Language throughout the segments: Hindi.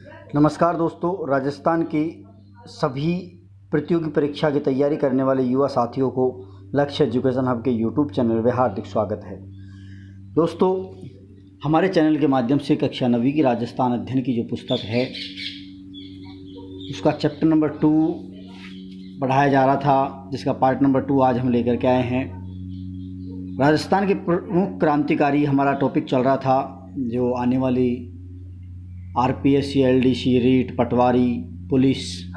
नमस्कार दोस्तों, राजस्थान की सभी प्रतियोगी परीक्षा की तैयारी करने वाले युवा साथियों को लक्ष्य एजुकेशन हब के यूट्यूब चैनल में हार्दिक स्वागत है। दोस्तों, हमारे चैनल के माध्यम से कक्षा 9वीं की राजस्थान अध्ययन की जो पुस्तक है उसका चैप्टर नंबर 2 पढ़ाया जा रहा था, जिसका पार्ट नंबर 2 आज हम लेकर के आए हैं। राजस्थान के प्रमुख क्रांतिकारी हमारा टॉपिक चल रहा था, जो आने वाली RPSC, LDC, REET, patwari, police,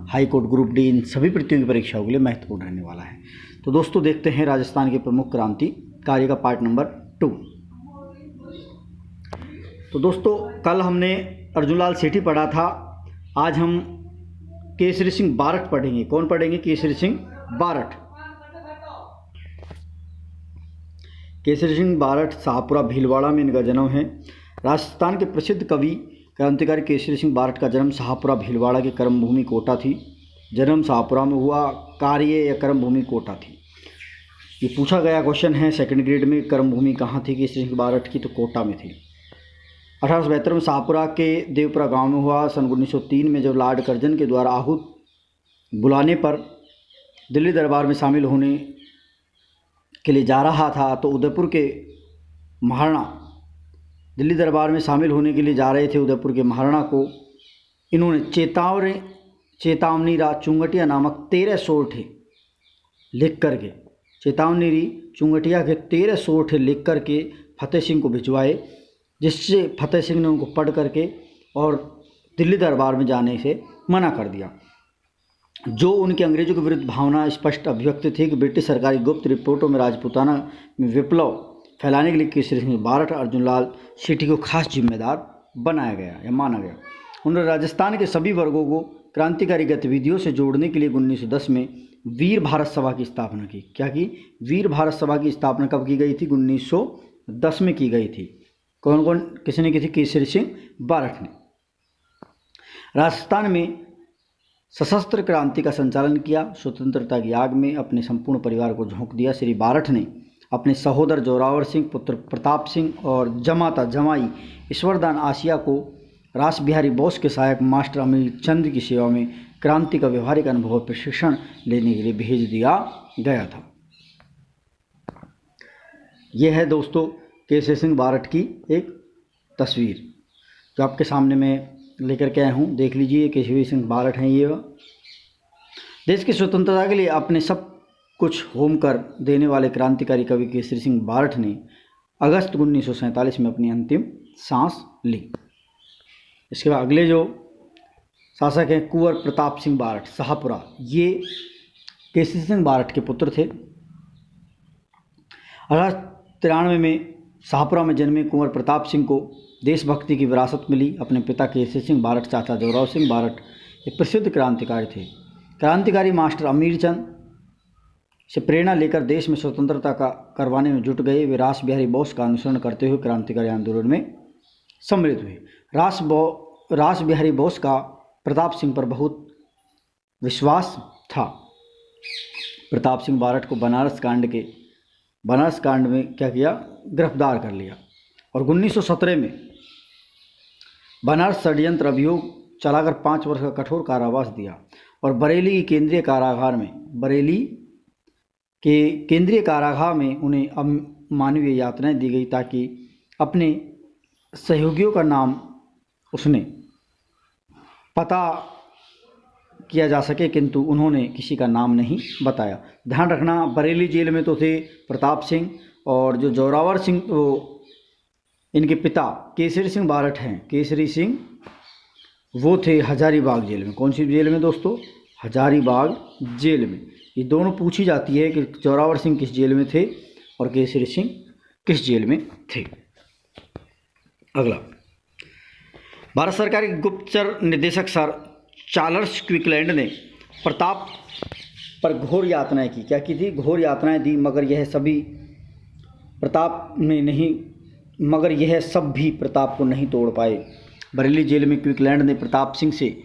high court, group D, इन सभी प्रतियोगी परीक्षाओं के लिए महत्वपूर्ण रहने वाला है। तो दोस्तों, देखते हैं राजस्थान के प्रमुख क्रांतिकारी का पार्ट नंबर 2। तो दोस्तों, कल हमने अर्जुनलाल सेठी पढ़ा था। आज हम केसरी सिंह बारठ पढ़ेंगे। कौन पढ़ेंगे? केसरी सिंह बारठ। केसरी सिंह बारठ शाहपुरा भीलवाड़ा में इनका जन्म है। राजस्थान के प्रसिद्ध कवि क्रांतिकारी केसरी सिंह बारठ का जन्म शाहपुरा भीलवाड़ा की कर्मभूमि कोटा थी। जन्म शाहपुरा में हुआ, कार्य या कर्मभूमि कोटा थी। ये पूछा गया क्वेश्चन है सेकंड ग्रेड में, कर्मभूमि कहाँ थी केसरी सिंह बारठ की? तो कोटा में थी। 1872 में शाहपुरा के देवपुरा गांव में हुआ। सन 1903 में जब लॉर्ड कर्जन के द्वारा आहूत बुलाने पर दिल्ली दरबार में शामिल होने के लिए जा रहा था, तो उदयपुर के महाराणा दिल्ली दरबार में शामिल होने के लिए जा रहे थे। उदयपुर के महाराणा को इन्होंने चेतावनी रा चुंगटिया नामक 13 सोरठे लिख करके, चेतावनी री चुंगटिया के 13 सोरठे लिख करके फतेह सिंह को भिजवाए, जिससे फतेह सिंह ने उनको पढ़ करके और दिल्ली दरबार में जाने से मना कर दिया। जो उनके अंग्रेजों के विरुद्ध भावना स्पष्ट अभिव्यक्त थी कि ब्रिटिश सरकारी गुप्त रिपोर्टों में राजपूताना में विप्लव फैलाने के लिए केसरी सिंह बारठ अर्जुनलाल सेठी को खास जिम्मेदार बनाया गया या माना गया। उन्होंने राजस्थान के सभी वर्गों को क्रांतिकारी गतिविधियों से जोड़ने के लिए 1910 में वीर भारत सभा की स्थापना की। क्या की? वीर भारत सभा की स्थापना कब की गई थी? 1910 में की गई थी। कौन कौन किसने की थी? केसरी सिंह बारठ ने। राजस्थान में सशस्त्र क्रांति का संचालन किया। स्वतंत्रता की आग में अपने संपूर्ण परिवार को झोंक दिया। श्री बारठ ने अपने सहोदर जोरावर सिंह, पुत्र प्रताप सिंह और जमाता जमाई ईश्वरदान आसिया को रास बिहारी बोस के सहायक मास्टर अमीर चंद की सेवा में क्रांति का व्यवहारिक अनुभव और प्रशिक्षण लेने के लिए भेज दिया गया था। यह है दोस्तों केसरी सिंह बारठ की एक तस्वीर जो आपके सामने मैं लेकर के आया हूँ। देख लीजिए, केसरी सिंह बारठ हैं। ये देश की स्वतंत्रता के लिए अपने सब कुछ होम कर देने वाले क्रांतिकारी कवि केसरी सिंह बारठ ने अगस्त 1947 में अपनी अंतिम सांस ली। इसके बाद अगले जो शासक हैं कुंवर प्रताप सिंह बारठ शाहपुरा, ये केसरी सिंह बारठ के पुत्र थे। 1893 में शाहपुरा में जन्मे कुंवर प्रताप सिंह को देशभक्ति की विरासत मिली। अपने पिता केसरी सिंह बारठ, चाचा जोरावर सिंह बारठ एक प्रसिद्ध क्रांतिकारी थे। क्रांतिकारी मास्टर अमीर चंद से प्रेरणा लेकर देश में स्वतंत्रता का करवाने में जुट गए। वे रास बिहारी बोस का अनुसरण करते हुए क्रांतिकारी आंदोलन में सम्मिलित हुए। रास बिहारी बोस का प्रताप सिंह पर बहुत विश्वास था। प्रताप सिंह बारठ को बनारस कांड में क्या किया? गिरफ्तार कर लिया और 1917 में बनारस षड्यंत्र अभियोग चलाकर 5 वर्ष का कठोर कारावास दिया और बरेली के केंद्रीय कारागार में उन्हें अमानवीय यातनाएं दी गई, ताकि अपने सहयोगियों का नाम उसने पता किया जा सके, किंतु उन्होंने किसी का नाम नहीं बताया। ध्यान रखना, बरेली जेल में तो थे प्रताप सिंह, और जो जोरावर सिंह वो इनके पिता केसरी सिंह बारठ हैं, केसरी सिंह वो थे हजारीबाग जेल में। कौन सी जेल में दोस्तों? हजारीबाग जेल में। ये दोनों पूछी जाती है कि जोरावर सिंह किस जेल में थे और केसरी सिंह किस जेल में थे। अगला, भारत सरकार के गुप्तचर निदेशक सर चार्ल्स क्विकलैंड ने प्रताप पर घोर यातनाएं की। क्या की थी? घोर यातनाएं दी, मगर यह सब भी प्रताप को नहीं तोड़ पाए। बरेली जेल में क्विकलैंड ने प्रताप सिंह से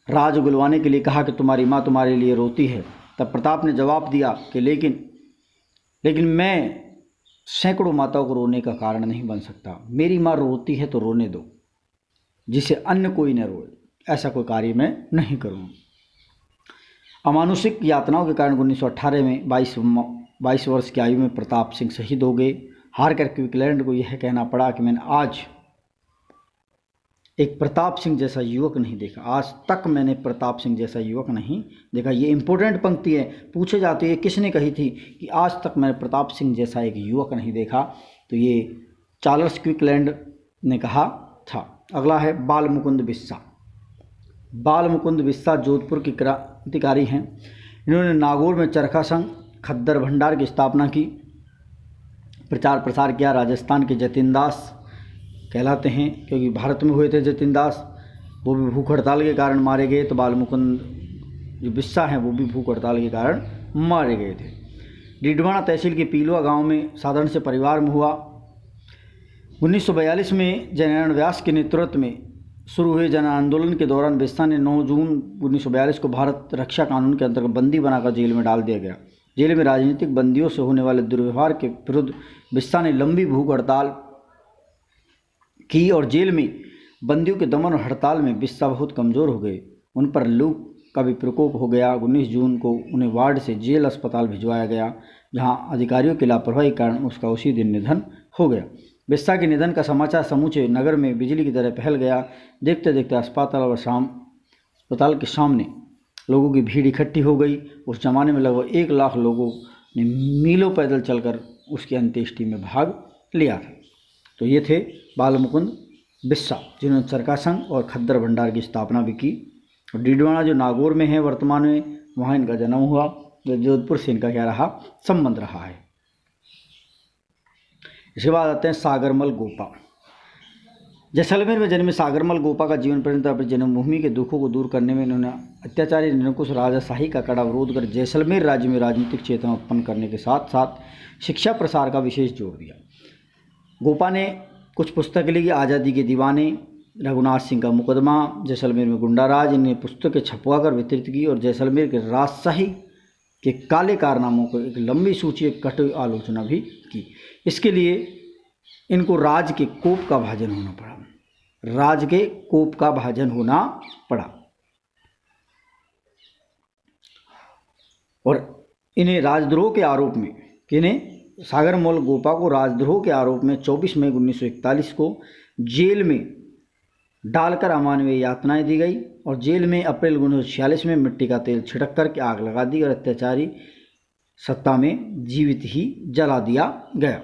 राज उगलवाने के लिए कहा कि तुम्हारी माँ तुम्हारे लिए रोती है। तब प्रताप ने जवाब दिया कि लेकिन मैं सैकड़ों माताओं को रोने का कारण नहीं बन सकता। मेरी माँ रोती है तो रोने दो। जिसे अन्य कोई न रोए, ऐसा कोई कार्य मैं नहीं करूँ। अमानुषिक यातनाओं के कारण 1918 में 22 वर्ष की आयु में प्रताप सिंह शहीद हो गए। हार कर क्विकलैंड को यह कहना पड़ा कि मैंने आज एक प्रताप सिंह जैसा युवक नहीं देखा, आज तक मैंने प्रताप सिंह जैसा युवक नहीं देखा। ये इंपॉर्टेंट पंक्ति है, पूछे जाती है किसने कही थी कि आज तक मैंने प्रताप सिंह जैसा एक युवक नहीं देखा, तो ये चार्ल्स क्विकलैंड ने कहा था। अगला है बाल मुकुंद बिस्सा। बाल मुकुंद बिस्सा जोधपुर के क्रांतिकारी हैं। इन्होंने नागौर में चरखा संघ खद्दर भंडार की स्थापना की, प्रचार प्रसार किया। राजस्थान के जतिन दास कहलाते हैं क्योंकि भारत में हुए थे जतिन दास, वो भी भूख हड़ताल के कारण मारे गए। तो बाल मुकुंद जो बिस्सा हैं वो भी भूख हड़ताल के कारण मारे गए थे। डीडवाना तहसील के पीलवा गांव में साधारण से परिवार में हुआ। 1942 में जयनारायण व्यास के नेतृत्व में शुरू हुए जन आंदोलन के दौरान बिस्सा ने 9 जून 1942 को भारत रक्षा कानून के अंतर्गत बंदी बनाकर जेल में डाल दिया गया। जेल में राजनीतिक बंदियों से होने वाले दुर्व्यवहार के विरुद्ध बिस्सा ने लंबी भूख हड़ताल की और जेल में बंदियों के दमन और हड़ताल में बिस्सा बहुत कमज़ोर हो गए। उन पर लू का भी प्रकोप हो गया। 19 जून को उन्हें वार्ड से जेल अस्पताल भिजवाया गया, जहां अधिकारियों की लापरवाही के कारण उसका उसी दिन निधन हो गया। बिस्सा के निधन का समाचार समूचे नगर में बिजली की तरह फैल गया। देखते देखते अस्पताल के सामने लोगों की भीड़ इकट्ठी हो गई। उस जमाने में लगभग 1 लाख लोगों ने मीलों पैदल चलकर उसकी अंत्येष्टि में भाग लिया था। तो ये थे बाल मुकुंद बिस्सा, जिन्होंने चरखा संघ और खद्दर भंडार की स्थापना भी की। और डीडवाना जो नागौर में है वर्तमान में, वहाँ इनका जन्म हुआ। जो जोधपुर से इनका क्या रहा, संबंध रहा है। इसके बाद आते हैं सागरमल गोपा। जैसलमेर में जन्मे सागरमल गोपा का जीवन पर्यंत अपनी जन्मभूमि के दुखों को दूर करने में इन्होंने अत्याचारी निरंकुश राजाशाही का कड़ा विरोध कर जैसलमेर राज्य में राजनीतिक चेतना उत्पन्न करने के साथ साथ शिक्षा प्रसार का विशेष जोर दिया। गोपा ने कुछ पुस्तकें लिखी, आज़ादी के दीवाने, रघुनाथ सिंह का मुकदमा, जैसलमेर में गुंडाराज, इन्हें पुस्तकें छपवा कर वितरित की और जैसलमेर के राजशाही के काले कारनामों को एक लंबी सूची, एक कटु आलोचना भी की। इसके लिए इनको राज के कोप का भाजन होना पड़ा, राज के कोप का भाजन होना पड़ा। और इन्हें राजद्रोह के आरोप में, किन्हें, सागरमल गोपा को राजद्रोह के आरोप में 24 मई 1941 को जेल में डालकर अमानवीय यातनाएं दी गई और जेल में अप्रैल 1946 में मिट्टी का तेल छिड़क करके आग लगा दी और अत्याचारी सत्ता में जीवित ही जला दिया गया।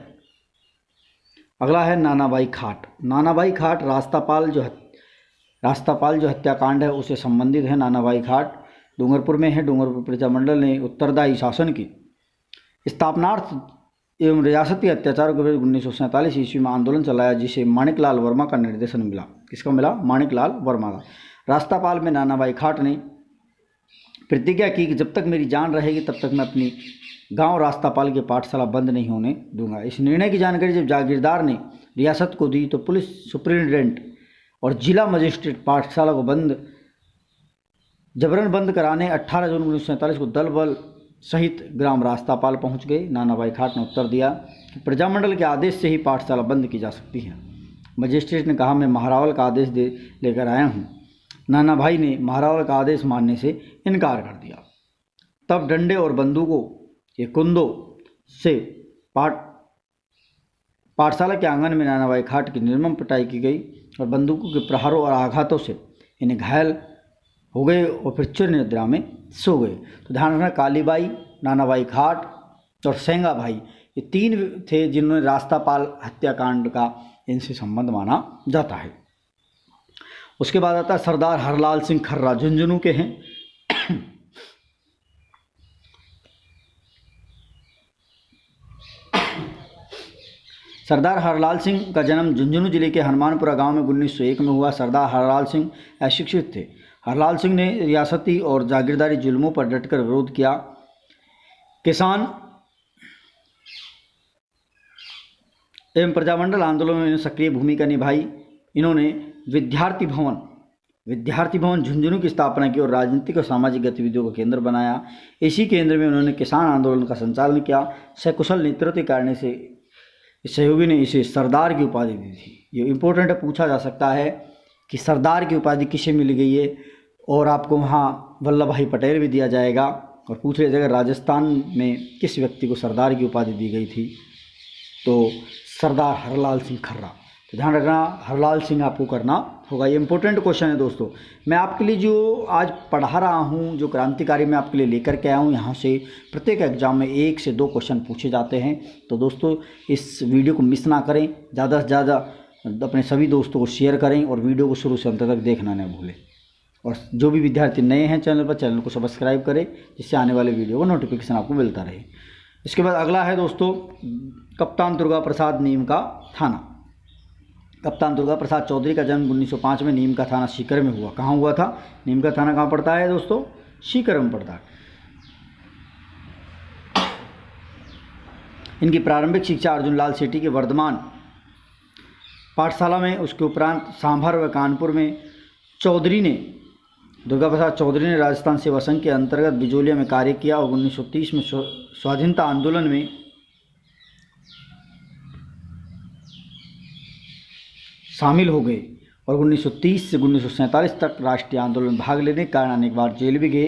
अगला है नानाबाई खाट। नानाबाई खाट रास्तापाल जो हत्याकांड है उससे संबंधित है। नानाबाई खाट डूंगरपुर में है। डूंगरपुर प्रजामंडल ने उत्तरदायी शासन की स्थापनार्थ एवं रियासती अत्याचारों के विरुद्ध 1947 ईस्वी में आंदोलन चलाया, जिसे माणिकलाल वर्मा का निर्देशन मिला। किसका मिला? माणिकलाल वर्मा का। रास्तापाल में नानाबाई खाट ने प्रतिज्ञा की कि जब तक मेरी जान रहेगी तब तक मैं अपनी गांव रास्तापाल की पाठशाला बंद नहीं होने दूंगा। इस निर्णय की जानकारी जब जागीरदार ने रियासत को दी तो पुलिस सुप्रिंटेंडेंट और जिला मजिस्ट्रेट पाठशाला को जबरन बंद कराने 18 जून 1947 को दल बल सहित ग्राम रास्तापाल पहुंच गए। नानाबाई खाट ने उत्तर दिया कि प्रजामंडल के आदेश से ही पाठशाला बंद की जा सकती है। मजिस्ट्रेट ने कहा, मैं महारावल का आदेश लेकर आया हूं। नानाभाई ने महारावल का आदेश मानने से इनकार कर दिया। तब डंडे और बंदूकों के कुंदों से पाठशाला के आंगन में नानाबाई खाट की निर्मम पिटाई की गई और बंदूकों के प्रहारों और आघातों से इन्हें घायल हो गए और फिर चिर निद्रा में सो गए। तो ध्यान रखना, कालीबाई, नानाबाई खाट और सेंगा भाई, ये 3 थे जिन्होंने रास्तापाल हत्याकांड का इनसे संबंध माना जाता है। उसके बाद आता है सरदार हरलाल सिंह खर्रा, झुंझुनू के हैं। सरदार हरलाल सिंह का जन्म झुंझुनू जिले के हनुमानपुरा गांव में 1901 में हुआ। सरदार हरलाल सिंह अशिक्षित थे। हरलाल सिंह ने रियासती और जागीरदारी जुल्मों पर डटकर विरोध किया। किसान एवं प्रजामंडल आंदोलन में सक्रिय भूमिका निभाई। इन्होंने विद्यार्थी भवन झुंझुनू की स्थापना की और राजनीतिक और सामाजिक गतिविधियों का केंद्र बनाया। इसी केंद्र में उन्होंने किसान आंदोलन का संचालन किया। सकुशल नेतृत्व के कारण से सहयोगी ने इसे सरदार की उपाधि दी थी। ये इंपॉर्टेंट है, पूछा जा सकता है कि सरदार की उपाधि किसे मिल गई है, और आपको वहाँ वल्लभ भाई पटेल भी दिया जाएगा, और पूछ लिया जाएगा राजस्थान में किस व्यक्ति को सरदार की उपाधि दी गई थी, तो सरदार हरलाल सिंह खर्रा। तो ध्यान रखना, हरलाल सिंह आपको करना होगा। ये इंपॉर्टेंट क्वेश्चन है दोस्तों। मैं आपके लिए जो आज पढ़ा रहा हूँ, जो क्रांतिकारी मैं आपके लिए लेकर के आया हूँ, यहाँ से प्रत्येक एग्जाम में 1 से 2 क्वेश्चन पूछे जाते हैं। तो दोस्तों इस वीडियो को मिस ना करें, ज़्यादा से ज़्यादा अपने सभी दोस्तों को शेयर करें और वीडियो को शुरू से अंत तक देखना न भूलें। और जो भी विद्यार्थी नए हैं चैनल पर, चैनल को सब्सक्राइब करें, जिससे आने वाले वीडियो का नोटिफिकेशन आपको मिलता रहे। इसके बाद अगला है दोस्तों, कप्तान दुर्गा प्रसाद नीम का थाना। कप्तान दुर्गा प्रसाद चौधरी का जन्म 1905 में नीम का थाना सीकर में हुआ। कहाँ हुआ था? नीम का थाना कहाँ पड़ता है दोस्तों? सीकर में पड़ता है। इनकी प्रारंभिक शिक्षा अर्जुन लाल सेठी के वर्धमान पाठशाला में, उसके उपरांत सांभर व कानपुर में दुर्गा प्रसाद चौधरी ने राजस्थान सेवा संघ के अंतर्गत बिजोलिया में कार्य किया और 1930 में स्वाधीनता आंदोलन में शामिल हो गए और 1930 से 1947 तक राष्ट्रीय आंदोलन में भाग लेने के कारण अनेक बार जेल भी गए।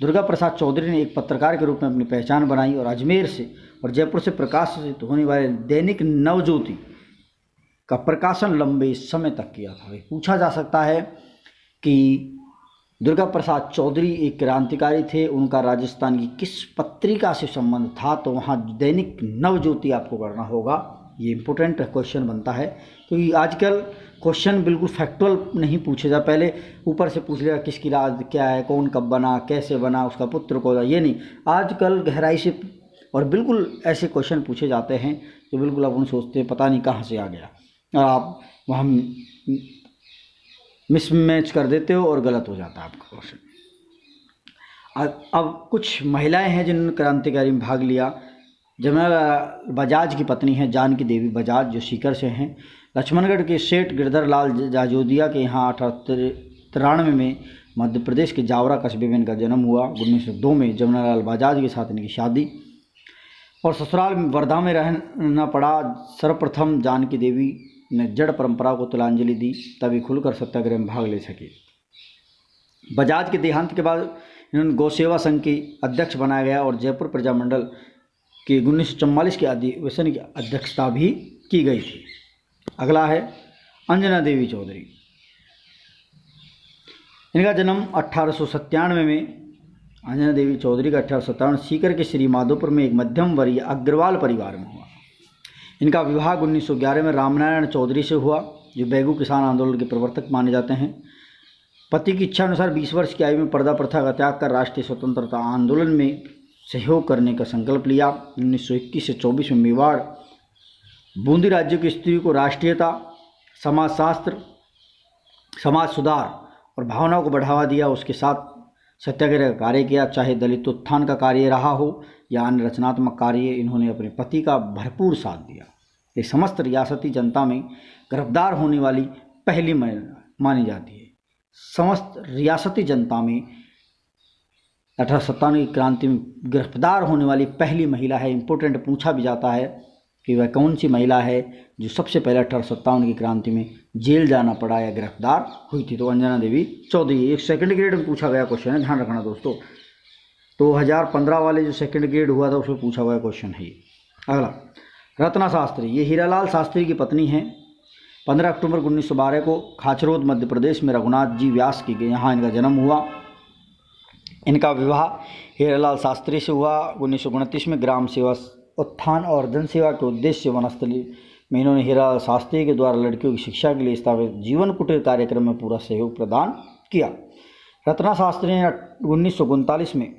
दुर्गा प्रसाद चौधरी ने एक पत्रकार के रूप में अपनी पहचान बनाई और अजमेर से और जयपुर से प्रकाशित होने वाले दैनिक नवज्योति का प्रकाशन लंबे समय तक किया था। पूछा जा सकता है कि दुर्गा प्रसाद चौधरी एक क्रांतिकारी थे, उनका राजस्थान की किस पत्रिका से संबंध था, तो वहाँ दैनिक नवज्योति आपको करना होगा। ये इंपॉर्टेंट क्वेश्चन बनता है, क्योंकि आजकल क्वेश्चन बिल्कुल फैक्चुअल नहीं पूछे जा, पहले ऊपर से पूछ लिया किसकी राज क्या है, कौन कब बना, कैसे बना, उसका पुत्र कौन, ये नहीं। आजकल गहराई से और बिल्कुल ऐसे क्वेश्चन पूछे जाते हैं जो बिल्कुल आप उन सोचते हैं पता नहीं कहाँ से आ गया, और आप वहाँ मिसमैच कर देते हो और गलत हो जाता है आपका क्वेश्चन। अब कुछ महिलाएं हैं जिन्होंने क्रांतिकारी में भाग लिया। जमुनालाल बजाज की पत्नी है जानकी देवी बजाज, जो सीकर से हैं। लक्ष्मणगढ़ के सेठ गिरधर लाल जाजोदिया के यहाँ 1893 में मध्य प्रदेश के जावरा कस्बे में इनका जन्म हुआ। 1902 में जमुनालाल बजाज के साथ इनकी शादी और ससुराल में वर्धा में रहना पड़ा। सर्वप्रथम जानकी देवी ने जड़ परंपरा को तिलांजलि दी, तभी खुलकर सत्याग्रह में भाग ले सके। बजाज के देहांत के बाद इन्होंने गौसेवा संघ की अध्यक्ष बनाया गया और जयपुर प्रजामंडल के 1944 के अधिवेशन की अध्यक्षता भी की गई थी। अगला है अंजना देवी चौधरी। इनका जन्म 1897 में, अंजना देवी चौधरी का 1857 सीकर के श्री माधोपुर में एक मध्यम वर्गीय अग्रवाल परिवार में हुआ। इनका विवाह 1911 में रामनारायण चौधरी से हुआ, जो बैगू किसान आंदोलन के प्रवर्तक माने जाते हैं। पति की इच्छा अनुसार 20 वर्ष की आयु में पर्दा प्रथा का त्याग कर राष्ट्रीय स्वतंत्रता आंदोलन में सहयोग करने का संकल्प लिया। 1921 से 24 में मेवाड़ बूंदी राज्य की स्त्री को राष्ट्रीयता, समाजशास्त्र, समाज सुधार और भावनाओं को बढ़ावा दिया। उसके साथ सत्याग्रह का कार्य किया, चाहे दलित उत्थान का कार्य रहा हो या अन्य रचनात्मक कार्य, इन्होंने अपने पति का भरपूर साथ दिया। ये समस्त रियासती जनता में गिरफ्तार होने वाली पहली मानी जाती है। समस्त रियासती जनता में 1857 की क्रांति में गिरफ्तार होने वाली पहली महिला है। इम्पोर्टेंट पूछा भी जाता है कि वह कौन सी महिला है जो सबसे पहले 1857 की क्रांति में जेल जाना पड़ा या गिरफ्तार हुई थी, तो अंजना देवी चौधरी। एक सेकंड ग्रेड में पूछा गया क्वेश्चन है, ध्यान रखना दोस्तों। 2015 वाले जो सेकंड ग्रेड हुआ था उसमें पूछा हुआ क्वेश्चन है। अगला रत्ना शास्त्री, ये हीरालाल शास्त्री की पत्नी हैं। 15 अक्टूबर 1912 को खाचरोद मध्य प्रदेश में रघुनाथ जी व्यास की यहाँ इनका जन्म हुआ। इनका विवाह हीरालाल शास्त्री से हुआ। 1929 में ग्राम सेवा उत्थान और जनसेवा के उद्देश्य से वनस्थली में इन्होंने हीरालाल शास्त्री के द्वारा लड़कियों की शिक्षा के लिए स्थापित जीवन कुटीर कार्यक्रम में पूरा सहयोग प्रदान किया। रत्ना शास्त्री ने 1939 में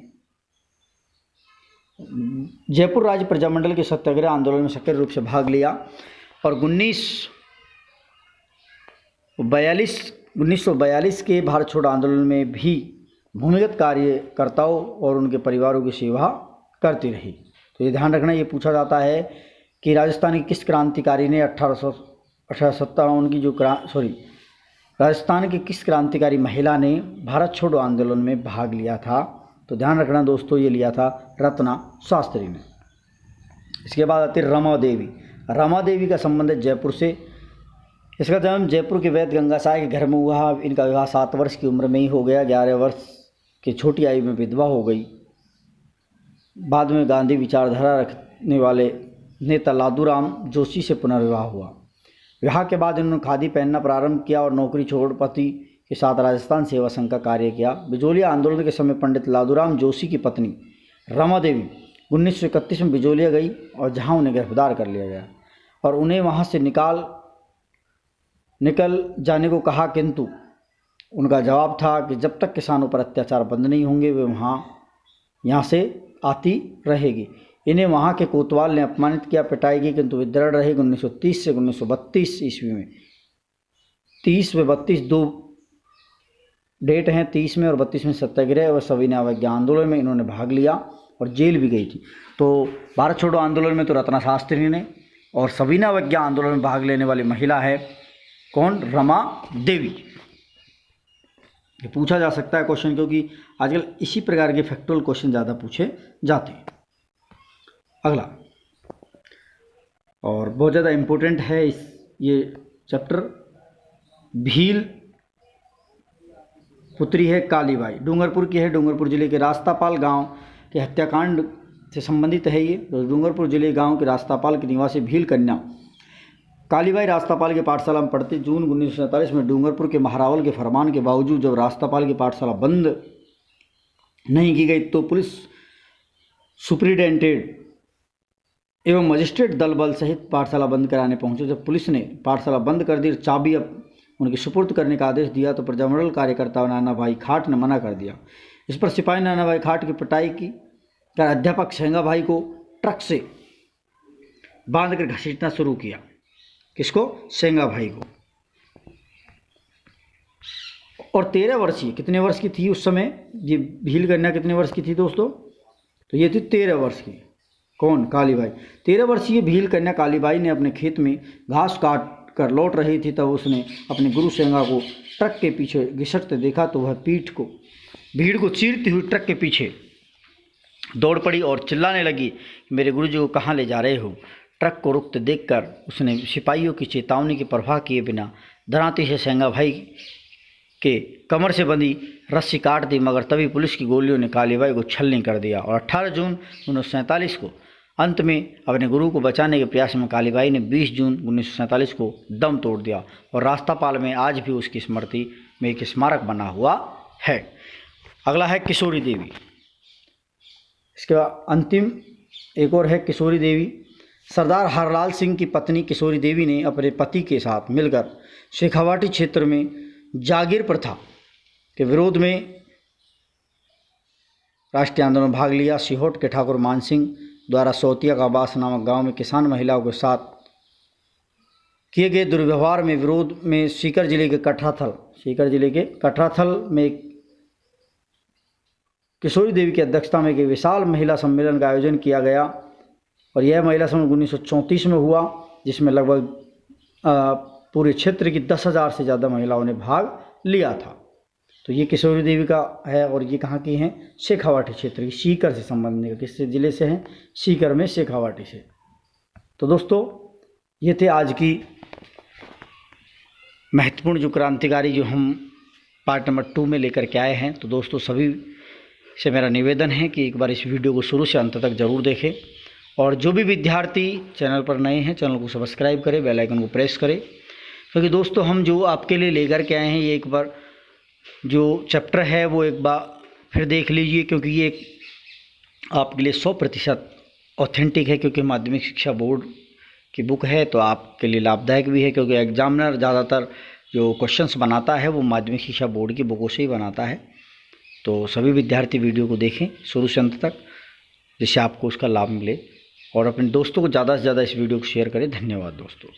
जयपुर राज्य प्रजामंडल के सत्याग्रह आंदोलन में सक्रिय रूप से भाग लिया और 1942 के भारत छोड़ो आंदोलन में भी भूमिगत कार्यकर्ताओं और उनके परिवारों की सेवा करती रही। तो ये ध्यान रखना, ये पूछा जाता है कि राजस्थान के किस क्रांतिकारी ने 1857 की राजस्थान की किस क्रांतिकारी महिला ने भारत छोड़ो आंदोलन में भाग लिया था, तो ध्यान रखना दोस्तों, ये लिया था रत्ना शास्त्री ने। इसके बाद आती रमा देवी। रमा देवी का संबंध है जयपुर से। इसका जन्म जयपुर के वैद्य गंगासाय के घर में हुआ। इनका विवाह 7 वर्ष की उम्र में ही हो गया। 11 वर्ष की छोटी आयु में विधवा हो गई। बाद में गांधी विचारधारा रखने वाले नेता लादूराम जोशी से पुनर्विवाह हुआ। विवाह के बाद इन्होंने खादी पहनना प्रारंभ किया और नौकरी छोड़ पति के साथ राजस्थान सेवा संघ का कार्य किया। बिजोलिया आंदोलन के समय पंडित लादूराम जोशी की पत्नी रमा देवी 1931 में बिजोलिया गई और जहां उन्हें गिरफ्तार कर लिया गया और उन्हें वहां से निकल जाने को कहा, किंतु उनका जवाब था कि जब तक किसानों पर अत्याचार बंद नहीं होंगे वे यहाँ से आती रहेगी। इन्हें वहाँ के कोतवाल ने अपमानित किया, पिटाई की, किंतु वे दृढ़ रहे। 1930 से 1932 ईस्वी में 30 व 32 दो डेट हैं, 30 में और 32 में सत्याग्रह और सविनय अवज्ञा आंदोलन में इन्होंने भाग लिया और जेल भी गई थी। तो भारत छोड़ो आंदोलन में तो रत्ना शास्त्री ने, और सविनय अवज्ञा आंदोलन में भाग लेने वाली महिला है कौन? रमा देवी। ये पूछा जा सकता है क्वेश्चन, क्योंकि आजकल इसी प्रकार के फैक्चुअल क्वेश्चन ज़्यादा पूछे जाते हैं। अगला, और बहुत ज़्यादा इम्पोर्टेंट है ये चैप्टर, भील पुत्री है कालीबाई, डूंगरपुर की है। डूंगरपुर जिले के रास्तापाल गांव के हत्याकांड से संबंधित है ये। तो डूंगरपुर जिले गांव के रास्तापाल की निवासी भील कन्या कालीबाई रास्तापाल की पाठशाला में पढ़ती। जून 1947 में डूंगरपुर के महारावल के फरमान के बावजूद जब रास्तापाल की पाठशाला बंद नहीं की गई तो पुलिस सुप्रिटेंडेंट एवं मजिस्ट्रेट दल बल सहित पाठशाला बंद कराने पहुंचे। जब पुलिस ने पाठशाला बंद कर दी, चाबी अब उनके सुपुर्द करने का आदेश दिया तो प्रजामंडल कार्यकर्ता नाना भाई खाट ने मना कर दिया। इस पर सिपाही नाना भाई खाट की पिटाई की कर अध्यापक सेंगा भाई को ट्रक से बांधकर घसीटना शुरू किया। किसको? सेंगा भाई को। और 13 वर्षीय, कितने वर्ष की थी उस समय ये भील कन्या? कितने वर्ष की थी दोस्तों? तो ये थी 13 वर्ष की। कौन? कालीबाई। 13 वर्षीय भील कन्या कालीबाई ने अपने खेत में घास काट कर लौट रही थी, तब उसने अपने गुरु सेंगा को ट्रक के पीछे घिसटते देखा तो वह भीड़ को चीरती हुई ट्रक के पीछे दौड़ पड़ी और चिल्लाने लगी, मेरे गुरुजी को कहाँ ले जा रहे हो? ट्रक को रुकते देखकर उसने सिपाहियों की चेतावनी की परवाह किए बिना दरांती से सेंगा भाई के कमर से बंधी रस्सी काट दी, मगर तभी पुलिस की गोलियों ने कालीबाई को छलनी कर दिया और 18 जून 1947 को अंत में अपने गुरु को बचाने के प्रयास में कालीबाई ने 20 जून 1947 को दम तोड़ दिया और रास्तापाल में आज भी उसकी स्मृति में एक स्मारक बना हुआ है। अगला है किशोरी देवी। इसके बाद अंतिम एक और है किशोरी देवी। सरदार हरलाल सिंह की पत्नी किशोरी देवी ने अपने पति के साथ मिलकर शेखावाटी क्षेत्र में जागीर प्रथा के विरोध में राष्ट्रीय आंदोलन में भाग लिया। सिहोट के ठाकुर मान सिंह द्वारा सौतिया का आवास नामक गांव में किसान महिलाओं के साथ किए गए दुर्व्यवहार में विरोध में सीकर जिले के कटराथल में किशोरी देवी की अध्यक्षता में एक विशाल महिला सम्मेलन का आयोजन किया गया और यह महिला सम्मेलन 1934 में हुआ, जिसमें लगभग पूरे क्षेत्र की 10,000 से ज़्यादा महिलाओं ने भाग लिया था। तो ये किशोरी देवी का है और ये कहाँ की हैं? शेखावाटी क्षेत्र की, सीकर से संबंधित। किस जिले से हैं? सीकर में, शेखावाटी से। तो दोस्तों ये थे आज की महत्वपूर्ण जो क्रांतिकारी जो हम पार्ट नंबर 2 में लेकर के आए हैं। तो दोस्तों सभी से मेरा निवेदन है कि एक बार इस वीडियो को शुरू से अंत तक ज़रूर देखें और जो भी विद्यार्थी चैनल पर नए हैं चैनल को सब्सक्राइब करें, बेल आइकन को प्रेस करें, क्योंकि दोस्तों हम जो आपके लिए लेकर के आए हैं ये एक बार जो चैप्टर है वो एक बार फिर देख लीजिए, क्योंकि ये आपके लिए 100% ऑथेंटिक है, क्योंकि माध्यमिक शिक्षा बोर्ड की बुक है तो आपके लिए लाभदायक भी है, क्योंकि एग्जामिनर ज़्यादातर जो क्वेश्चंस बनाता है वो माध्यमिक शिक्षा बोर्ड की बुकों से ही बनाता है। तो सभी विद्यार्थी वीडियो को देखें शुरू से अंत तक, जिससे आपको उसका लाभ मिले और अपने दोस्तों को ज़्यादा से ज़्यादा इस वीडियो को शेयर करें। धन्यवाद दोस्तों।